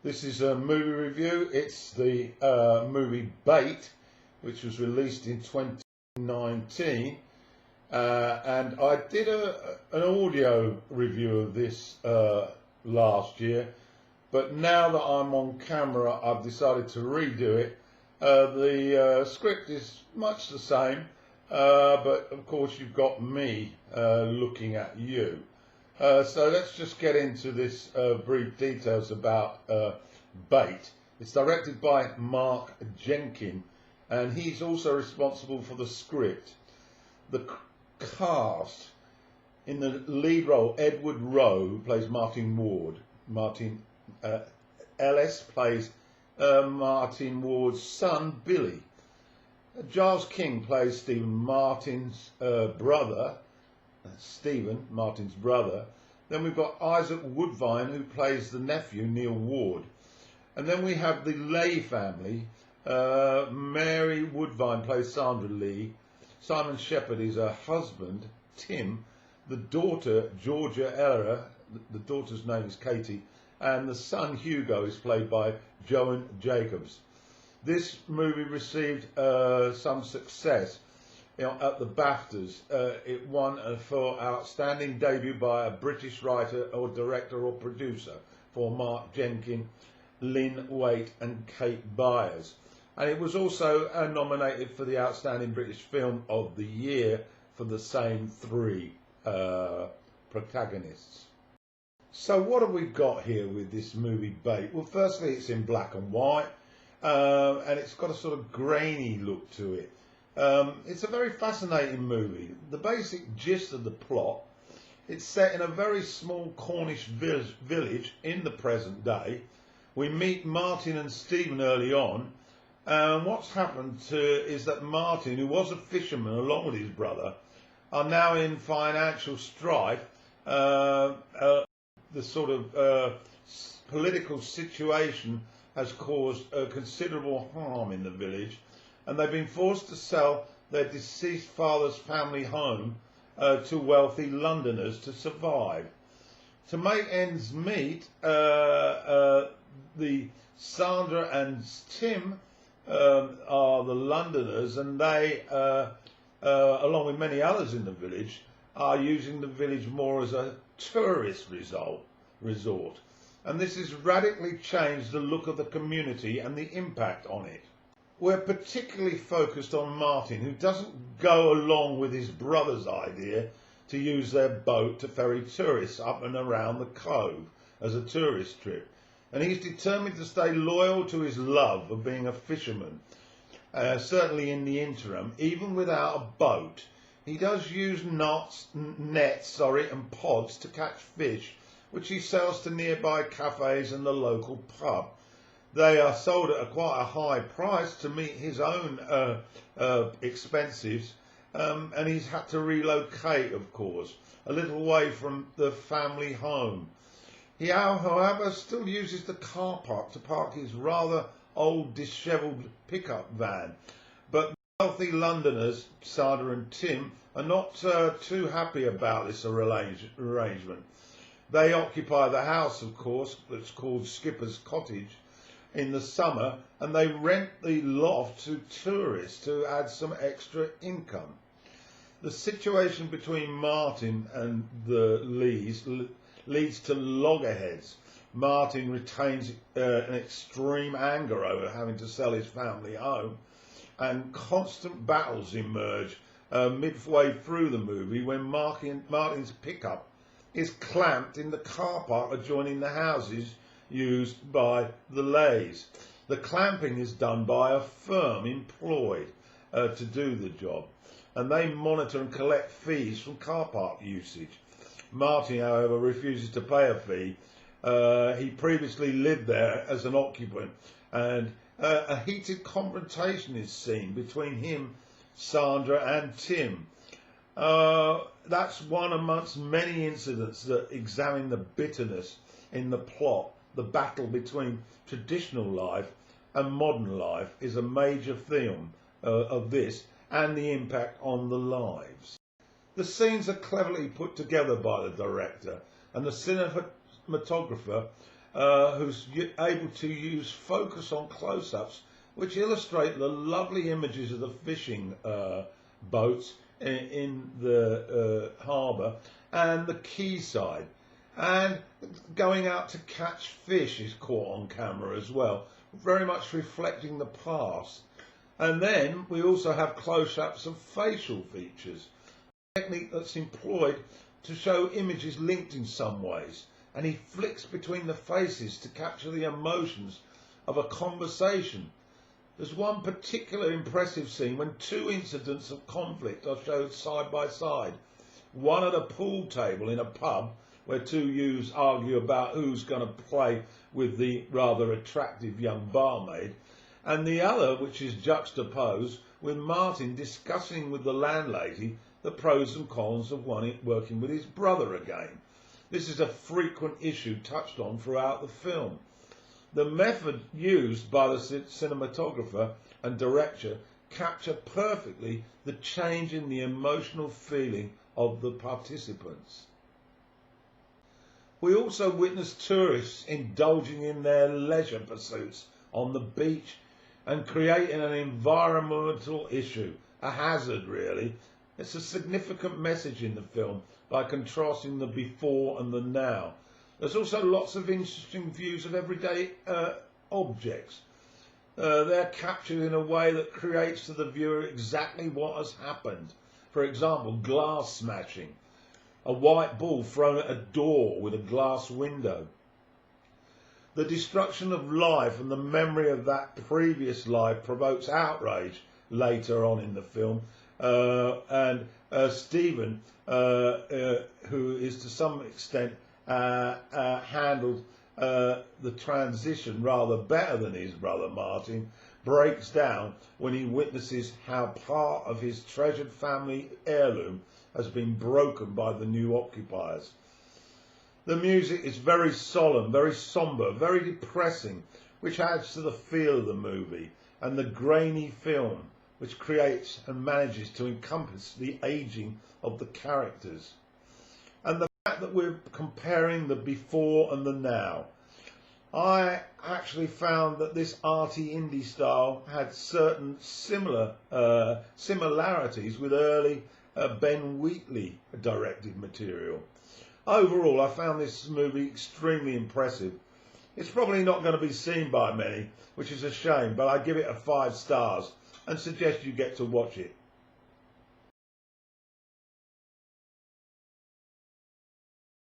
This is a movie review. It's the movie Bait, which was released in 2019, and I did an audio review of this last year, but now that I'm on camera I've decided to redo it. The script is much the same, but of course you've got me looking at you. So let's just get into this brief details about Bait. It's directed by Mark Jenkin, and he's also responsible for the script. The cast: in the lead role, Edward Rowe, who plays Martin Ward. Martin Ellis plays Martin Ward's son, Billy. Giles King plays Stephen Martin's brother. Stephen, Martin's brother. Then we've got Isaac Woodvine, who plays the nephew, Neil Ward. And then we have the Leigh family. Mary Woodvine plays Sandra Lee. Simon Shepherd is her husband, Tim. The daughter, Georgia Ella, the daughter's name is Katie. And the son, Hugo, is played by Joan Jacobs. This movie received some success at the BAFTAs. It won for Outstanding Debut by a British Writer or Director or Producer for Mark Jenkin, Lynn Waite and Kate Byers. And it was also nominated for the Outstanding British Film of the Year for the same three protagonists. So what have we got here with this movie Bait? Well, firstly, it's in black and white, and it's got a sort of grainy look to it. It's a very fascinating movie. The basic gist of the plot: it's set in a very small Cornish village in the present day. We meet Martin and Stephen early on, and what's happened is that Martin, who was a fisherman along with his brother, are now in financial strife. The sort of political situation has caused considerable harm in the village, and they've been forced to sell their deceased father's family home to wealthy Londoners to survive. To make ends meet, the Sandra and Tim are the Londoners, and they, along with many others in the village, are using the village more as a tourist resort. And this has radically changed the look of the community and the impact on it. We're particularly focused on Martin, who doesn't go along with his brother's idea to use their boat to ferry tourists up and around the cove as a tourist trip. And he's determined to stay loyal to his love of being a fisherman, certainly in the interim, even without a boat. He does use nets, and pods to catch fish, which he sells to nearby cafes and the local pub. They are sold at quite a high price to meet his own expenses, and he's had to relocate, of course, a little way from the family home. He, however, still uses the car park to park his rather old, dishevelled pickup van. But wealthy Londoners, Sandra and Tim, are not too happy about this arrangement. They occupy the house, of course, that's called Skipper's Cottage, in the summer, and they rent the loft to tourists to add some extra income. The situation between Martin and the Lees leads to loggerheads. Martin retains an extreme anger over having to sell his family home, and constant battles emerge midway through the movie when Martin's pickup is clamped in the car park adjoining the houses used by the Leighs. The clamping is done by a firm employed to do the job, and they monitor and collect fees from car park usage. Martin, however, refuses to pay a fee. He previously lived there as an occupant, and a heated confrontation is seen between him, Sandra and Tim. That's one amongst many incidents that examine the bitterness in the plot. The battle between traditional life and modern life is a major theme of this, and the impact on the lives. The scenes are cleverly put together by the director, and the cinematographer who's able to use focus on close-ups which illustrate the lovely images of the fishing boats in the harbour and the quayside. And going out to catch fish is caught on camera as well, very much reflecting the past. And then we also have close-ups of facial features, a technique that's employed to show images linked in some ways, and he flicks between the faces to capture the emotions of a conversation. There's one particular impressive scene when two incidents of conflict are showed side by side. One at a pool table in a pub where two youths argue about who's going to play with the rather attractive young barmaid, and the other which is juxtaposed with Martin discussing with the landlady the pros and cons of working with his brother again. This is a frequent issue touched on throughout the film. The method used by the cinematographer and director capture perfectly the change in the emotional feeling of the participants. We also witness tourists indulging in their leisure pursuits on the beach and creating an environmental issue, a hazard really. It's a significant message in the film by contrasting the before and the now. There's also lots of interesting views of everyday objects. They're captured in a way that creates to the viewer exactly what has happened. For example, glass smashing, a white ball thrown at a door with a glass window. The destruction of life and the memory of that previous life provokes outrage later on in the film. And Stephen, who is to some extent handled the transition rather better than his brother Martin, breaks down when he witnesses how part of his treasured family heirloom has been broken by the new occupiers. The music is very solemn, very sombre, very depressing, which adds to the feel of the movie, and the grainy film, which creates and manages to encompass the aging of the characters. And the fact that we're comparing the before and the now. I actually found that this arty indie style had certain similarities with early Ben Wheatley directed material. Overall, I found this movie extremely impressive. It's probably not going to be seen by many, which is a shame, but I give it a 5 stars and suggest you get to watch it.